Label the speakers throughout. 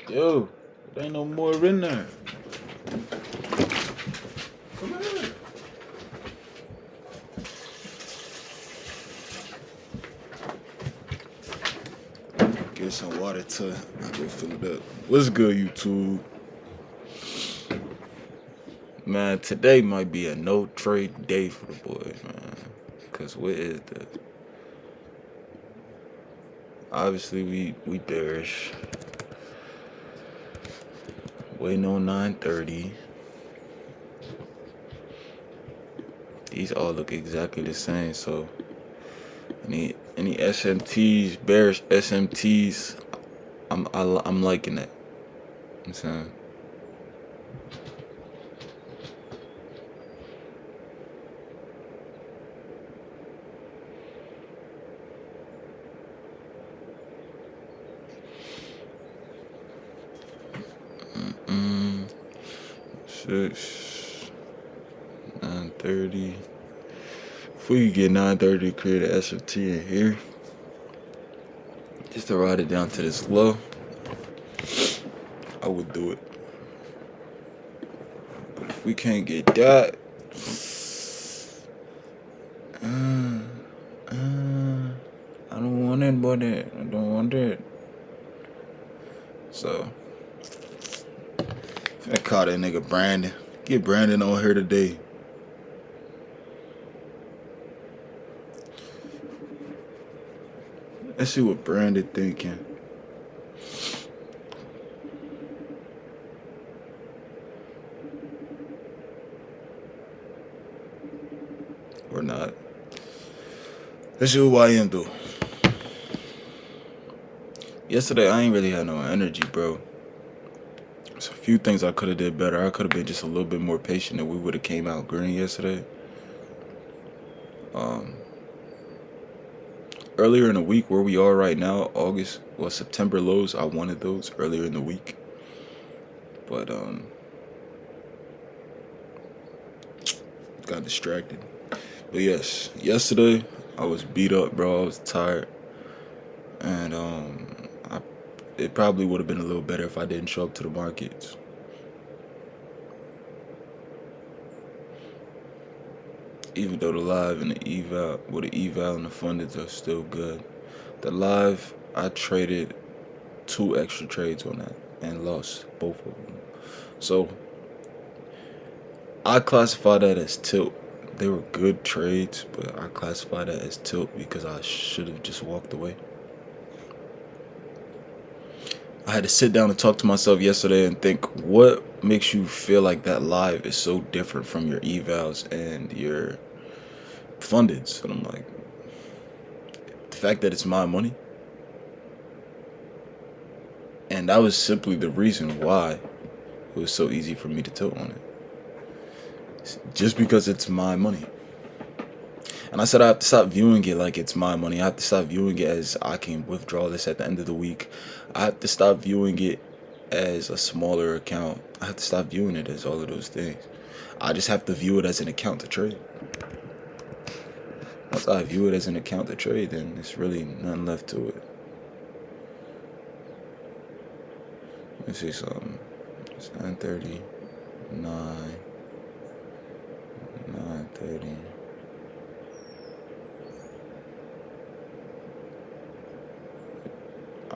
Speaker 1: Yo, there ain't no more in there. Come here. Get some water to I go fill it up. What's good, YouTube? Man, today might be a no trade day for the boys, man. Cause what is this? Obviously we bearish. Waiting on 930. These all look exactly the same, so any SMTs, bearish SMTs, I'm liking that. I'm saying. Mm, 6, 930. If we could get 930 to create an SMT in here, just to ride it down to this low, I would do it. But if we can't get that, I don't want it, buddy. I don't want it. So, finna call that nigga Brandon. Get Brandon on here today. Let's see what Brandon thinking. Or not. Let's see what YM do. Yesterday, I ain't really had no energy, bro. There's a few things I could have did better. I could have been just a little bit more patient and we would have came out green yesterday. Earlier in the week, where we are right now, September lows, I wanted those earlier in the week. But, got distracted. But yes, yesterday, I was beat up, bro. I was tired. And, it probably would have been a little better if I didn't show up to the markets. Even though the live and the eval, the eval and the fundeds are still good. The live, I traded 2 extra trades on that and lost both of them. So I classify that as tilt. They were good trades, but I classify that as tilt because I should have just walked away. I had to sit down and talk to myself yesterday and think, what makes you feel like that live is so different from your evals and your fundeds? And I'm like, the fact that it's my money. And that was simply the reason why it was so easy for me to tilt on it. Just because it's my money. And I said I have to stop viewing it like it's my money. I have to stop viewing it as I can withdraw this at the end of the week. I have to stop viewing it as a smaller account. I have to stop viewing it as all of those things. I just have to view it as an account to trade. Once I view it as an account to trade, then there's really nothing left to it. Let's see something. It's 9:30, 9:30.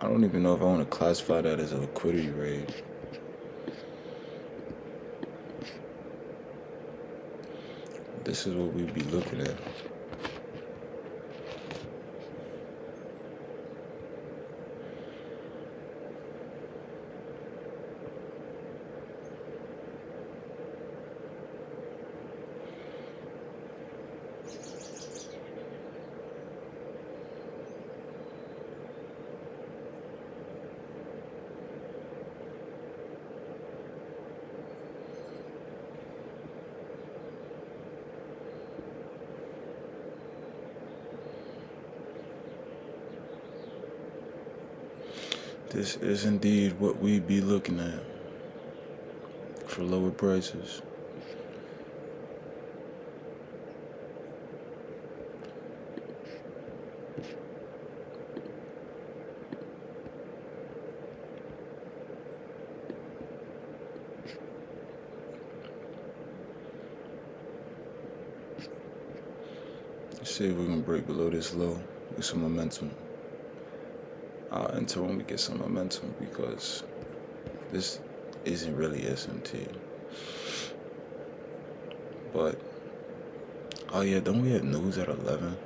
Speaker 1: I don't even know if I want to classify that as a liquidity raid. This is what we'd be looking at. This is indeed what we'd be looking at for lower prices. Let's see if we can break below this low with some momentum. Until when we get some momentum, because this isn't really SMT. But oh yeah, don't we have news at 11?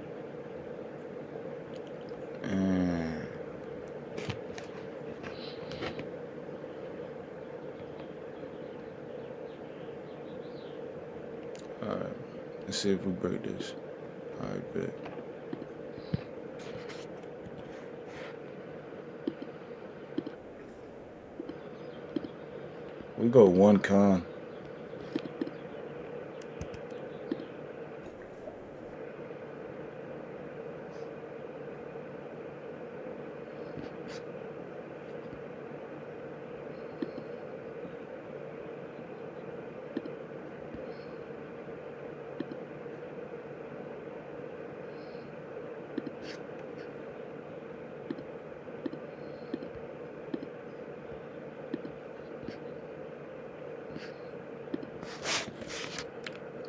Speaker 1: Alright, let's see if we break this. Alright, bet. We go one con.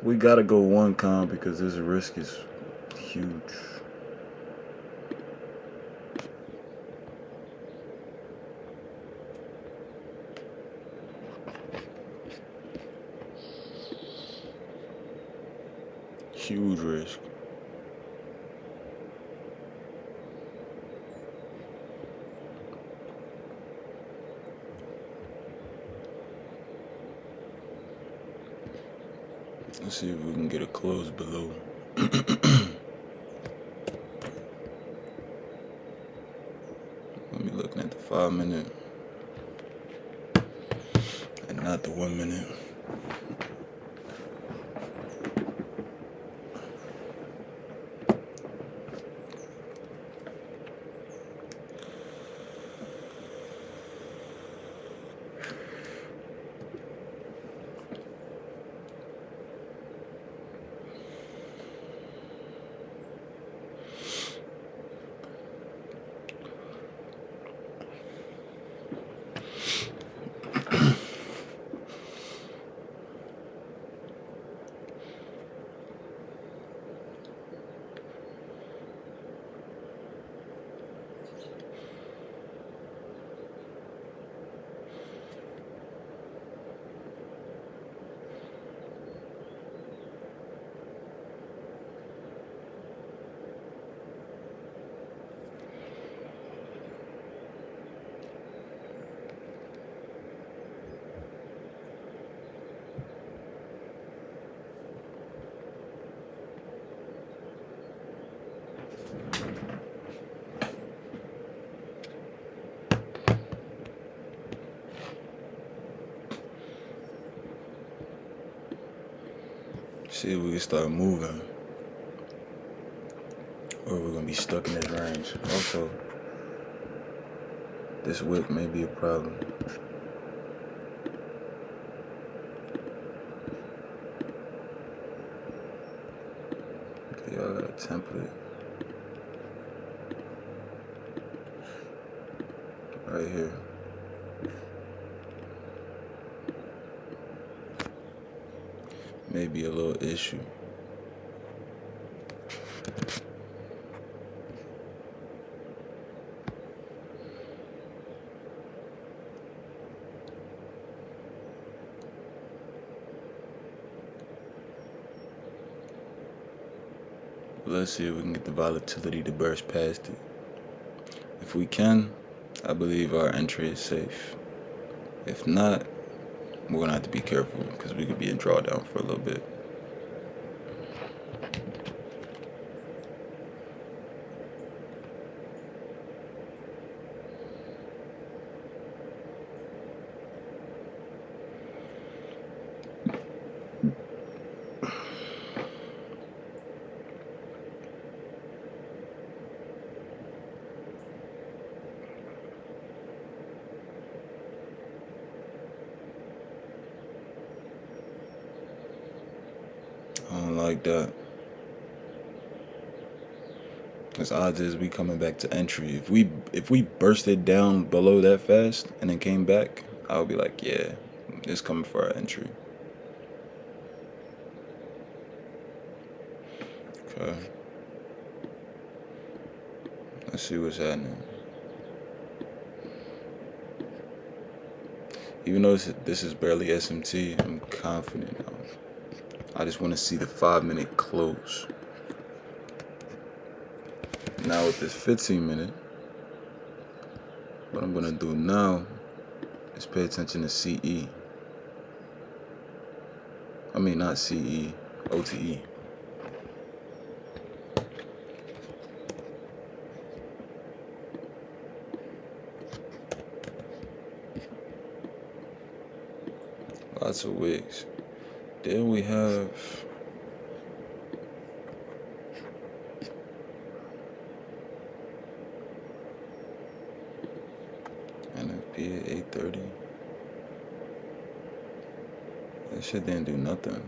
Speaker 1: We gotta go one con because this risk is huge. Huge risk. Let's see if we can get a close below. Let me looking at the 5 minute and not the 1 minute. See if we can start moving, or we're gonna be stuck in this range. Also, this wick may be a problem. Okay, y'all got a template right here. Maybe a little issue. Let's see if we can get the volatility to burst past it. If we can, I believe our entry is safe. If not, we're gonna have to be careful because we could be in drawdown for a little bit. I don't like that. As odds is we coming back to entry. If we bursted down below that fast and then came back, I would be like, yeah, it's coming for our entry. Okay. Let's see what's happening. Even though this is barely SMT, I'm confident. I just want to see the 5-minute close. Now with this 15-minute, what I'm gonna do now is pay attention to CE. I mean, not CE, OTE. Lots of wicks. Then we have NFP at 830. That shit didn't do nothing.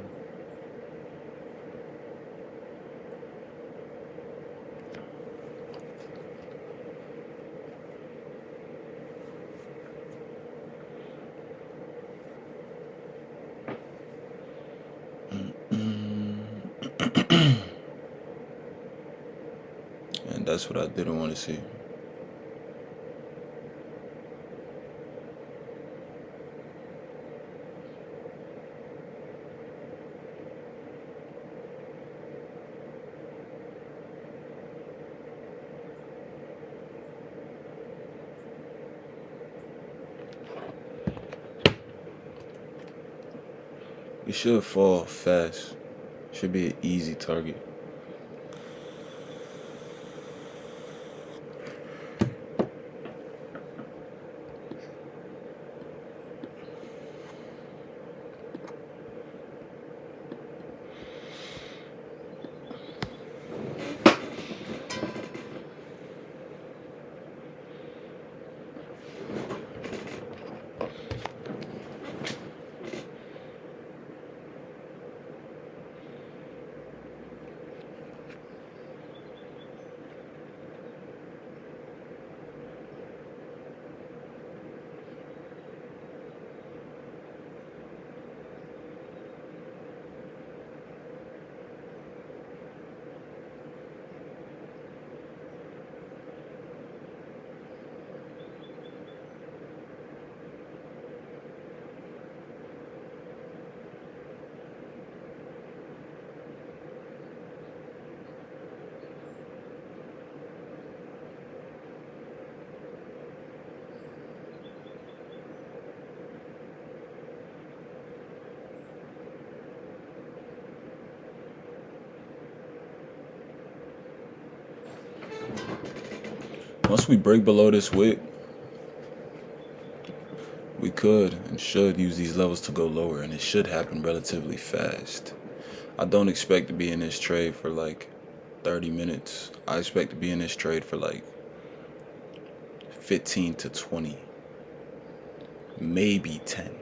Speaker 1: And that's what I didn't want to see. We should fall fast. Should be an easy target. Once we break below this wick, we could and should use these levels to go lower, and it should happen relatively fast. I don't expect to be in this trade for like 30 minutes. I expect to be in this trade for like 15 to 20, maybe 10.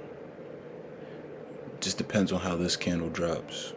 Speaker 1: Just depends on how this candle drops.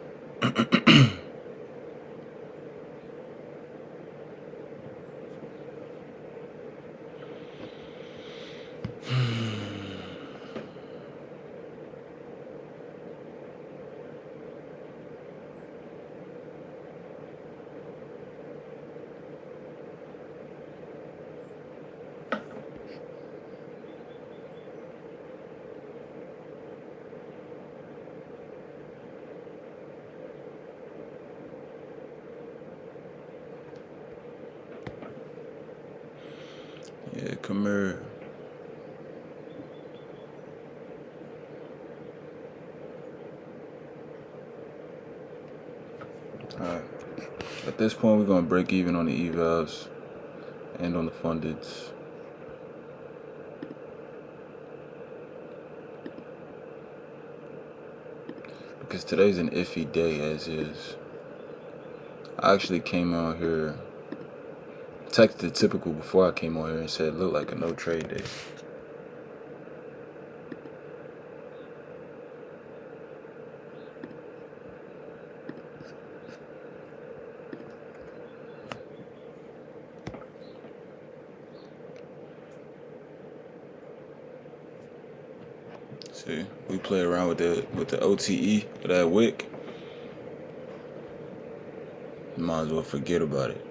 Speaker 1: Yeah, come here. Alright. At this point, we're going to break even on the evals and on the fundeds. Because today's an iffy day as is. I actually came out here, texted typical before I came on here and said it looked like a no trade day. See, we play around with the OTE of that wick. Might as well forget about it.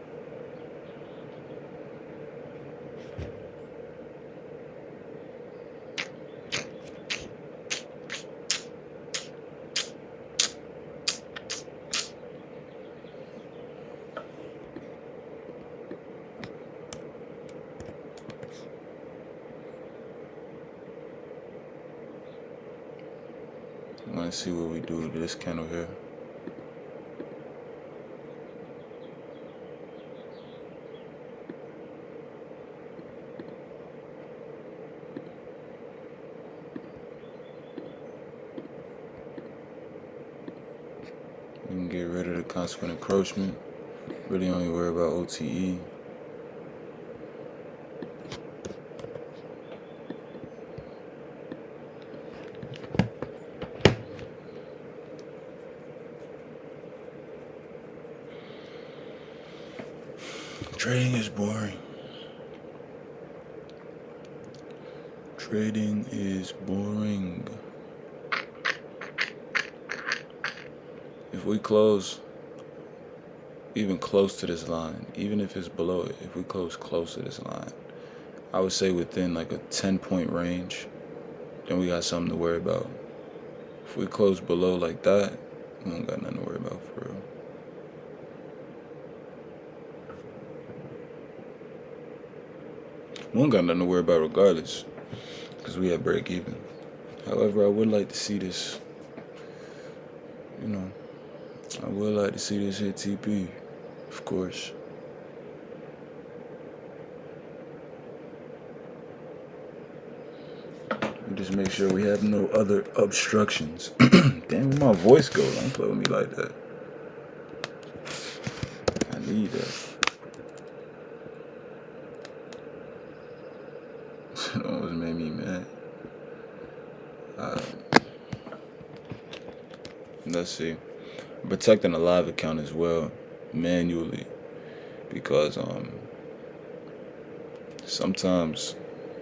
Speaker 1: to see what we do to this candle here. We can get rid of the consequent encroachment. Really only worry about OTE. Trading is boring. Trading is boring. If we close even close to this line, even if it's below it, if we close close to this line, I would say within like a 10-point range, then we got something to worry about. If we close below like that, we don't got nothing to worry about for real. We don't got nothing to worry about regardless, because we have break even. However, I would like to see this, I would like to see this hit TP, of course. Just make sure we have no other obstructions. Damn, where my voice go? Don't play with me like that. I need that. It always made me mad. Let's see. I'm protecting a live account as well, manually, because sometimes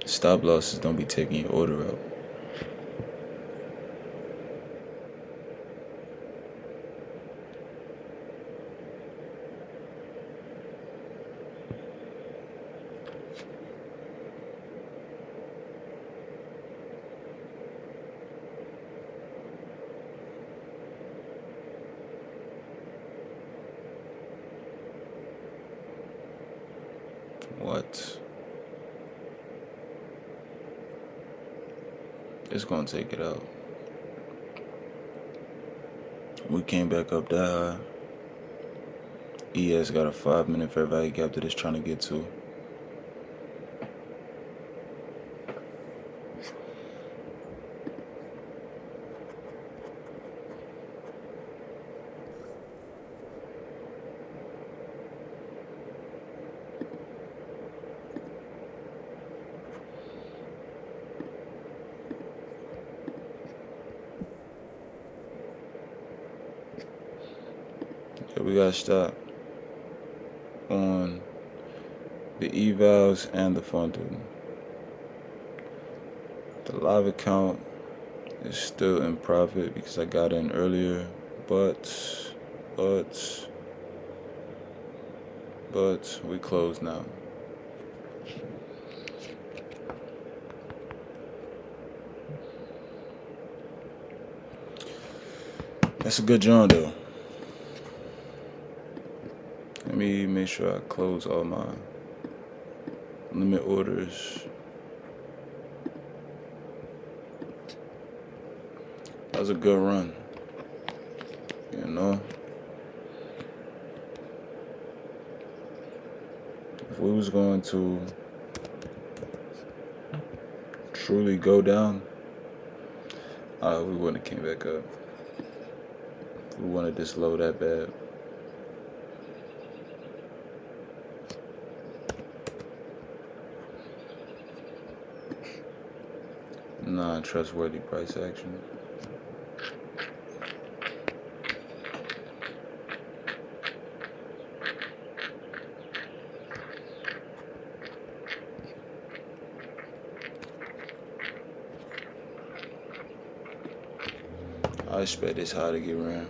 Speaker 1: stop losses don't be taking your order out. What? It's gonna take it out. We came back up that high. ES got a 5-minute fair value gap that it's trying to get to. We got stop on the evals and the funding. The live account is still in profit because I got in earlier, but we close now. That's a good job though. Let me make sure I close all my limit orders. That was a good run, If we was going to truly go down, we wouldn't have came back up. We wanted this low that bad. Non-trustworthy price action. I expect this high to get ran.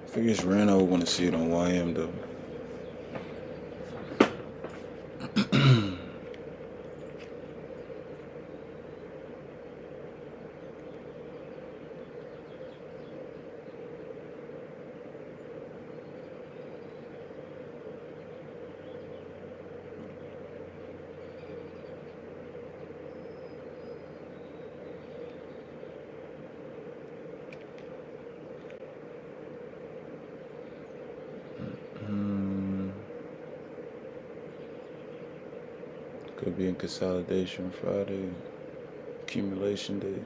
Speaker 1: If it gets ran, I would want to see it on YM though. Could be in consolidation Friday, accumulation day.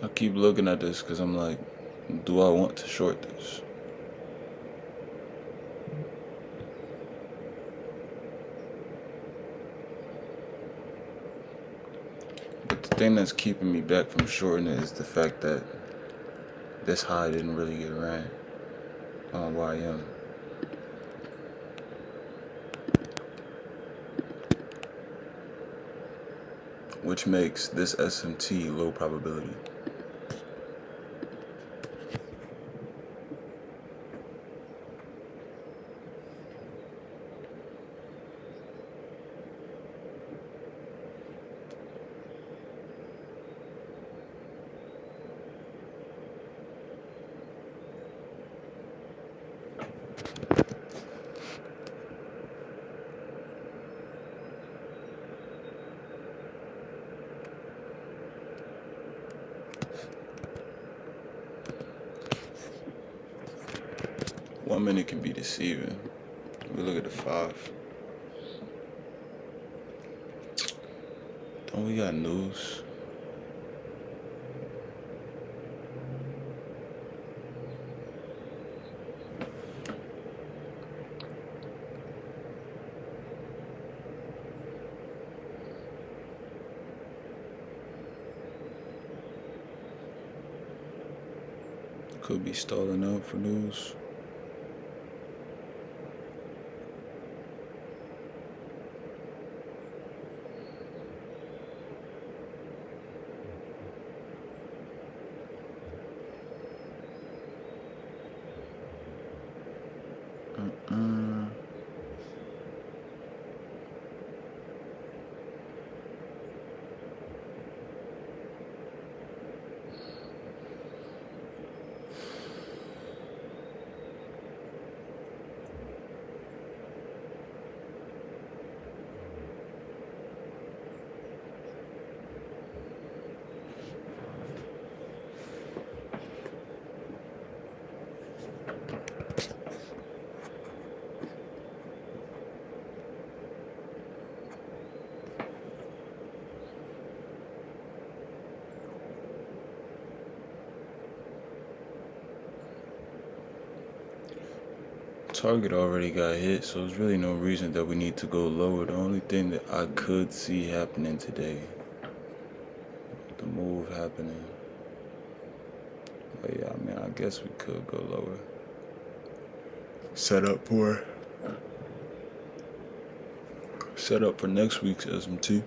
Speaker 1: I keep looking at this because I'm like, do I want to short this? But the thing that's keeping me back from shorting it is the fact that this high didn't really get ran on YM. Which makes this SMT low probability. One minute can be deceiving. We look at the 5. Don't we got news? Could be stalling out for news. Target already got hit, so there's really no reason that we need to go lower. The only thing that I could see happening today, the move happening. But yeah, I mean, I guess we could go lower. Set up for next week's SMT.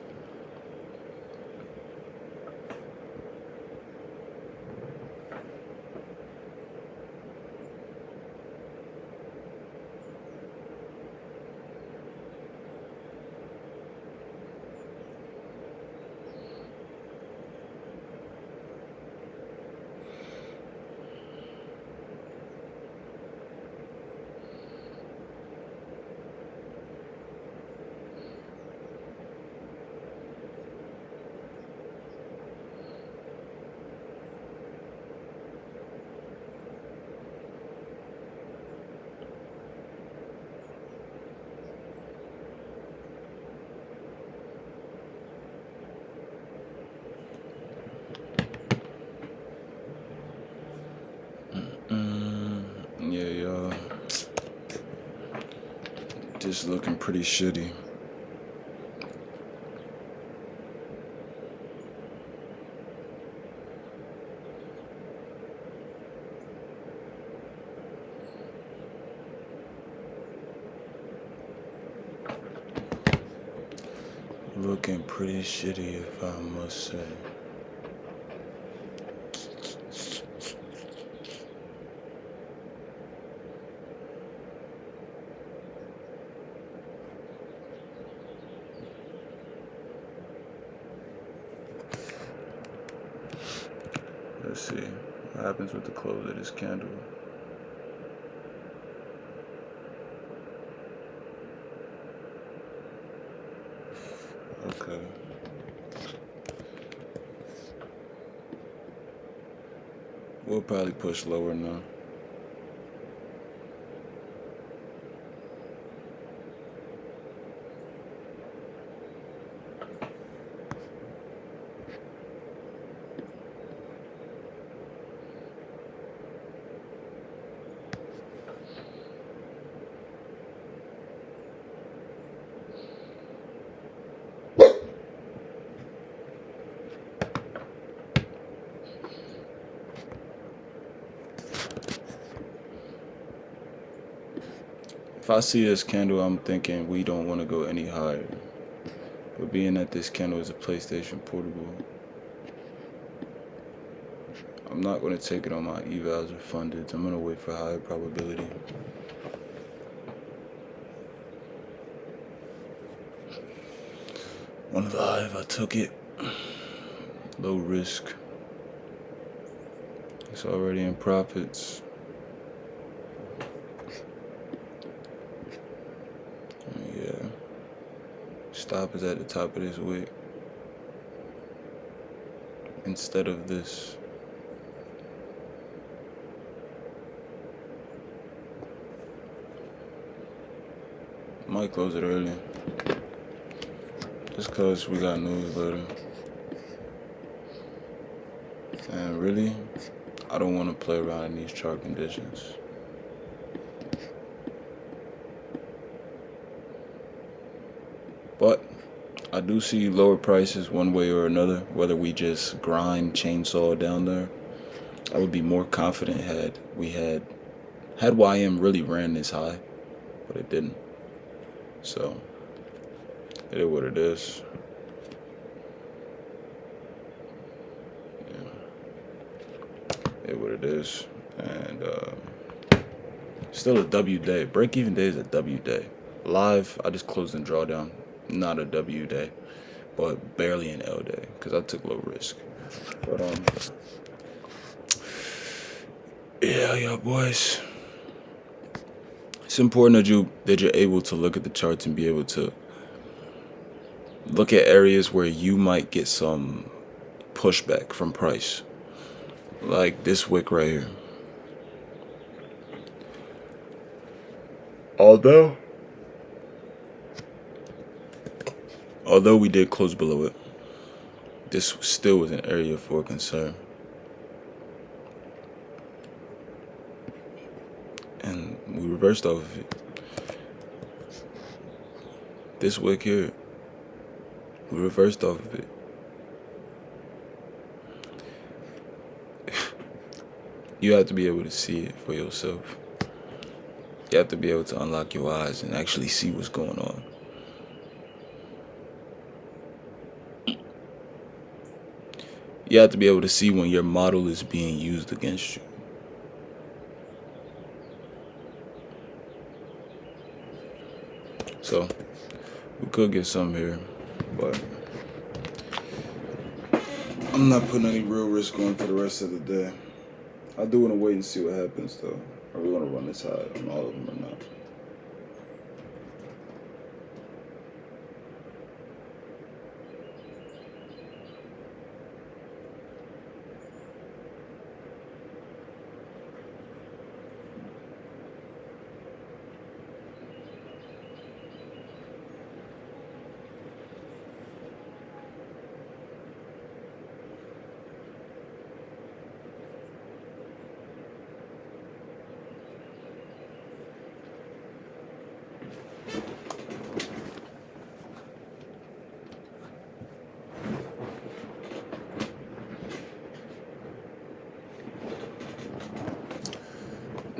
Speaker 1: Yeah, y'all. Just looking pretty shitty. pretty shitty, if I must say. Let's see what happens with the close of this candle. Okay. We'll probably push lower now. If I see this candle, I'm thinking we don't want to go any higher. But being that this candle is a PlayStation Portable, I'm not going to take it on my evals or funded. I'm going to wait for higher probability. One live, I took it. Low risk. It's already in profits. Yeah. Stop is at the top of this wick. Instead of this. Might close it early. Just cause we got news later. And really, I don't want to play around in these chart conditions. But I do see lower prices one way or another, whether we just grind chainsaw down there. I would be more confident had YM really ran this high, but it didn't. So it is what it is. Yeah. It is what it is. And still a W day. Break even day is a W day. Live, I just closed and drawdown. Not a W day, but barely an L day because I took low risk. But yeah, boys. It's important that you're able to look at the charts and be able to look at areas where you might get some pushback from price, like this wick right here. Although we did close below it, this still was an area for concern. And we reversed off of it. This wick here, we reversed off of it. You have to be able to see it for yourself. You have to be able to unlock your eyes and actually see what's going on. You have to be able to see when your model is being used against you. So, we could get some here, but I'm not putting any real risk on for the rest of the day. I do want to wait and see what happens, though. Are we going to run this high on all of them or not?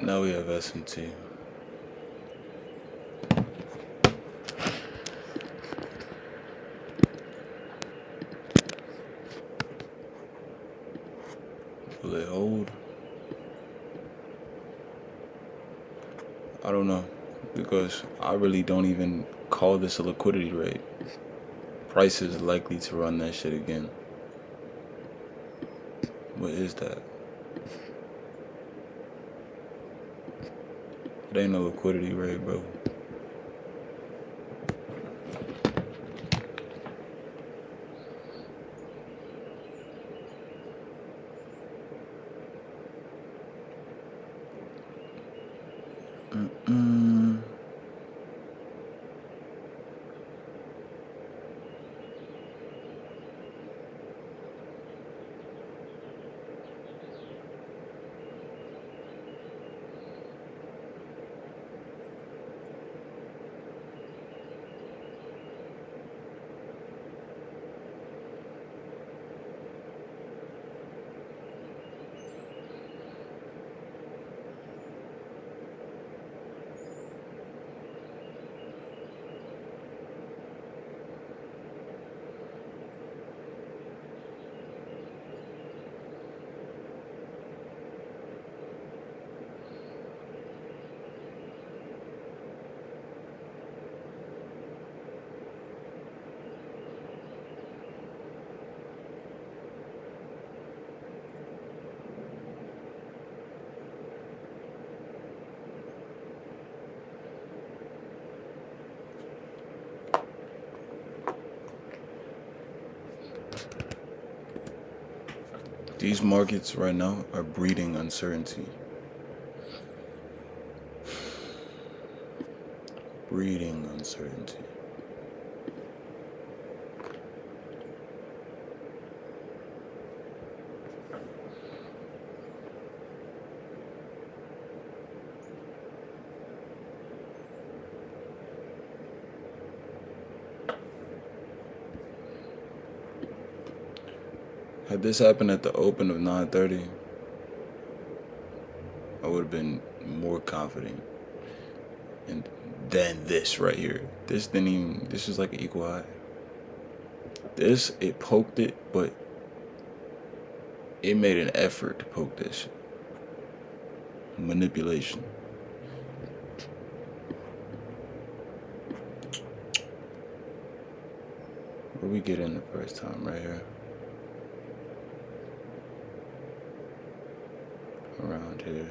Speaker 1: Now we have SMT. Will it hold? I don't know, because I really don't even call this a liquidity rate. Price is likely to run that shit again. What is that? It ain't a liquidity rate, bro. These markets right now are breeding uncertainty. Breeding uncertainty. Had this happened at the open of 9:30, I would have been more confident. And then this right here. This didn't even, this is like an equal high. This, it poked it, but it made an effort to poke this shit. Manipulation. Where we get in the first time? Right here. Around here.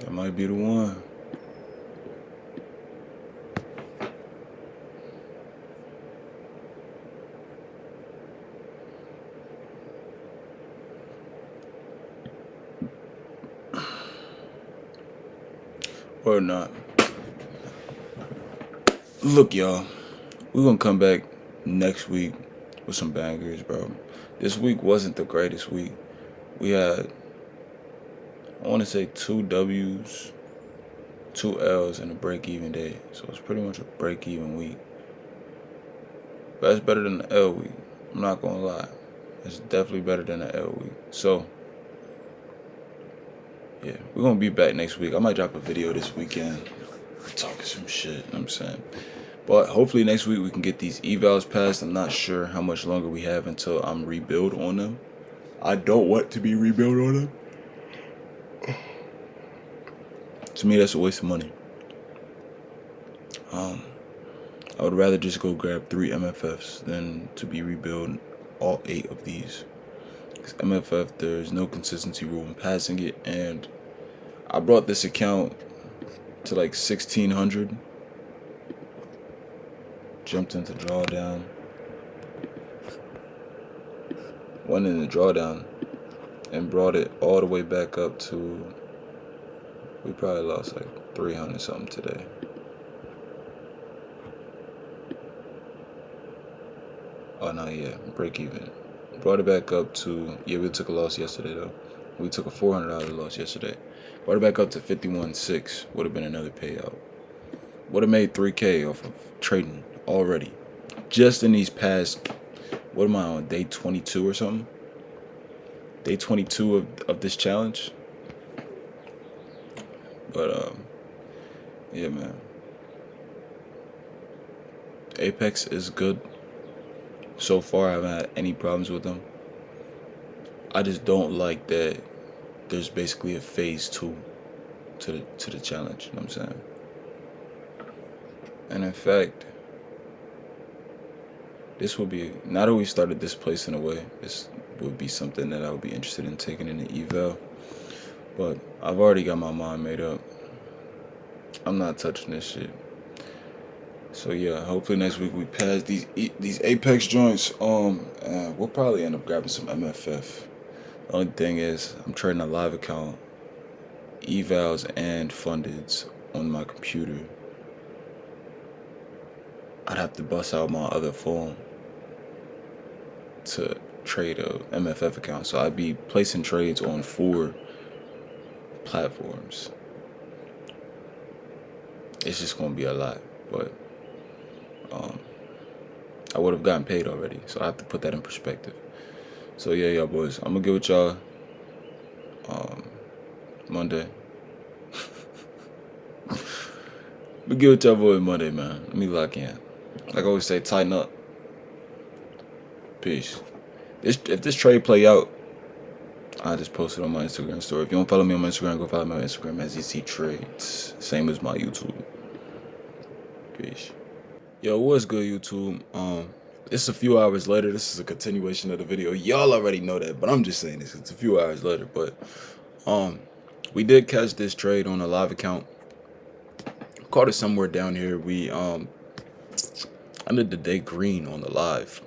Speaker 1: That might be the one. Or not. Look, y'all, we're gonna come back next week with some bangers, bro. This week wasn't the greatest week. We had, I want to say, 2 W's, 2 L's, and a break-even day. So it's pretty much a break-even week. But it's better than the L week. I'm not gonna lie. It's definitely better than the L week. So, yeah, we're gonna be back next week. I might drop a video this weekend. Talking some shit, you know what I'm saying? But hopefully next week we can get these evals passed. I'm not sure how much longer we have until I'm rebuild on them. I don't want to be rebuild on them. To me, that's a waste of money. I would rather just go grab 3 MFFs than to be rebuild all 8 of these. Because MFF, there's no consistency rule in passing it, and I brought this account to like 1600. Jumped into drawdown. went in the drawdown and brought it all the way back up to, we probably lost like 300 something today. Oh no, yeah, break even. Brought it back up to, yeah, we took a loss yesterday though. We took a $400 loss yesterday. Brought it back up to 51.6. Would have been another payout. Would have made 3K off of trading already. Just in these past, what am I on, day 22 or something? Day 22 of this challenge. But yeah, man. Apex is good. So far, I haven't had any problems with them. I just don't like that there's basically a phase 2 to the challenge. You know what I'm saying? And in fact, this will be, now that we started this place in a way, this would be something that I would be interested in taking in the eval. But I've already got my mind made up. I'm not touching this shit. So yeah, hopefully next week we pass these Apex joints. And we'll probably end up grabbing some MFF. The only thing is, I'm trading a live account, evals and fundeds on my computer. I'd have to bust out my other phone to trade a MFF account. So I'd be placing trades on 4 platforms. It's just gonna be a lot, but I would have gotten paid already, so I have to put that in perspective. So yeah, y'all boys, I'm gonna get with y'all Monday. I'm gonna get with y'all boys Monday, man. Let me lock in. Like I always say, tighten up. Peace. If this trade play out, I just posted on my Instagram story. If you don't follow me on my Instagram, go follow me on Instagram at ZcTradez. Same as my YouTube. Peace. Yo, what's good, YouTube? It's a few hours later. This is a continuation of the video. Y'all already know that, but I'm just saying this. It's a few hours later, but we did catch this trade on a live account. Caught it somewhere down here. We ended the day green on the live.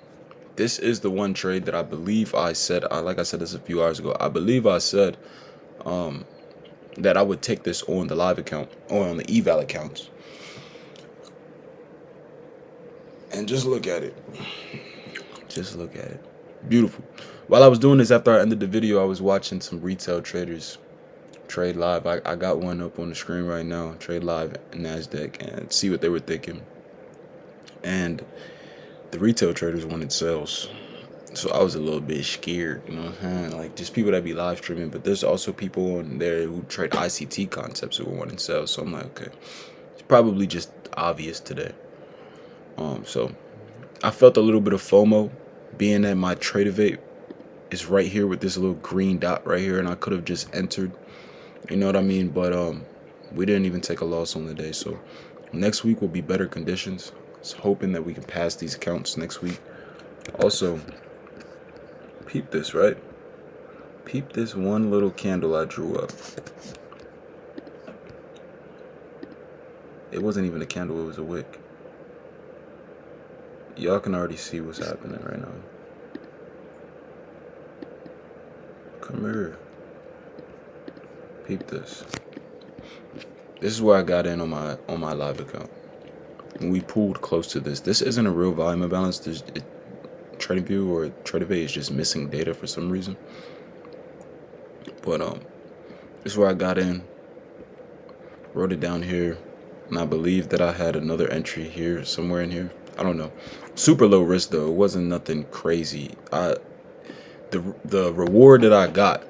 Speaker 1: This is the one trade that I believe I said, like I said this a few hours ago, I believe I said that I would take this on the live account, or on the eval accounts. And just look at it. Just look at it. Beautiful. While I was doing this, after I ended the video, I was watching some retail traders trade live. I got one up on the screen right now. Trade live NASDAQ and see what they were thinking. And the retail traders wanted sales. So I was a little bit scared, you know what I'm saying? Like, just people that be live streaming, but there's also people on there who trade ICT concepts who were wanting sales. So I'm like, okay, it's probably just obvious today. So I felt a little bit of FOMO, being that my TradeAvate is right here with this little green dot right here, and I could have just entered, you know what I mean? But we didn't even take a loss on the day. So next week will be better conditions. So hoping that we can pass these accounts next week. Also, peep this, right? Peep this one little candle I drew up. It wasn't even a candle, it was a wick. Y'all can already see what's happening right now. Come here. Peep this. This is where I got in on my live account. And we pulled close to this. This isn't a real volume imbalance. TradingView or TradeAvate is just missing data for some reason. But this is where I got in. Wrote it down here. And I believe that I had another entry here, somewhere in here. I don't know. Super low risk though. It wasn't nothing crazy. The reward that I got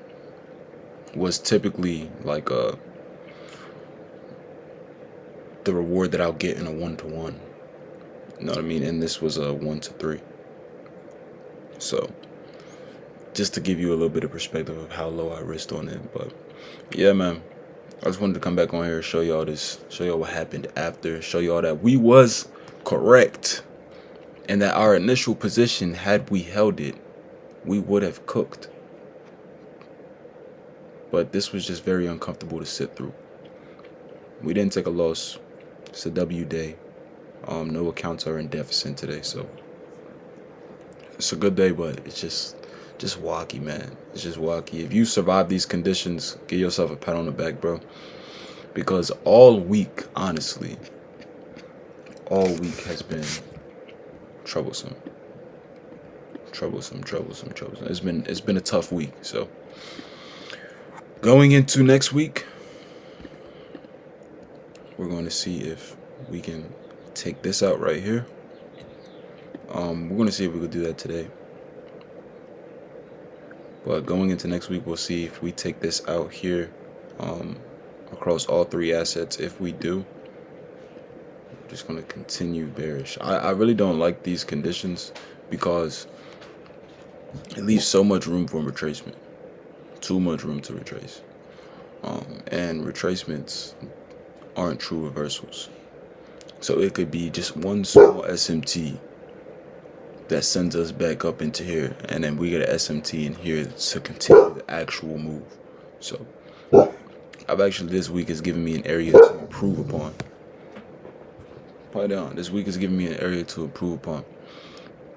Speaker 1: was typically like the reward that I'll get in a 1-to-1. You know what I mean? And this was a 1-to-3. So just to give you a little bit of perspective of how low I risked on it. But yeah, man, I just wanted to come back on here, show y'all this, show y'all what happened after, show y'all that we was correct, and that our initial position, had we held it, we would have cooked. But this was just very uncomfortable to sit through. We didn't take a loss. It's a W day. No accounts are in deficit today, so it's a good day, but it's just just wacky, man. It's just wacky. If you survive these conditions, give yourself a pat on the back, bro. Because all week, honestly, all week has been troublesome. Troublesome. It's been a tough week. So going into next week, we're going to see if we can take this out right here. We're going to see if we could do that today. But going into next week, we'll see if we take this out here across all three assets. If we do, we're just going to continue bearish. I really don't like these conditions because it leaves so much room for retracement. Too much room to retrace. And retracements aren't true reversals. So it could be just one small SMT that sends us back up into here, and then we get an SMT in here to continue the actual move. So I've actually, this week has given me an area to improve upon. This week has given me an area to improve upon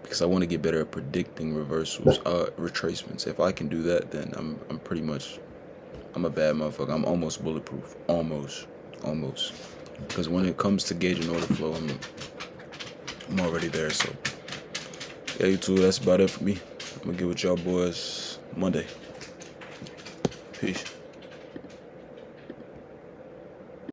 Speaker 1: because I want to get better at predicting reversals, retracements. If I can do that, then I'm pretty much, I'm a bad motherfucker. I'm almost bulletproof. Almost. Because when it comes to gauging order flow, I'm already there. So yeah, YouTube, that's about it for me. I'm gonna get with y'all boys Monday. Peace.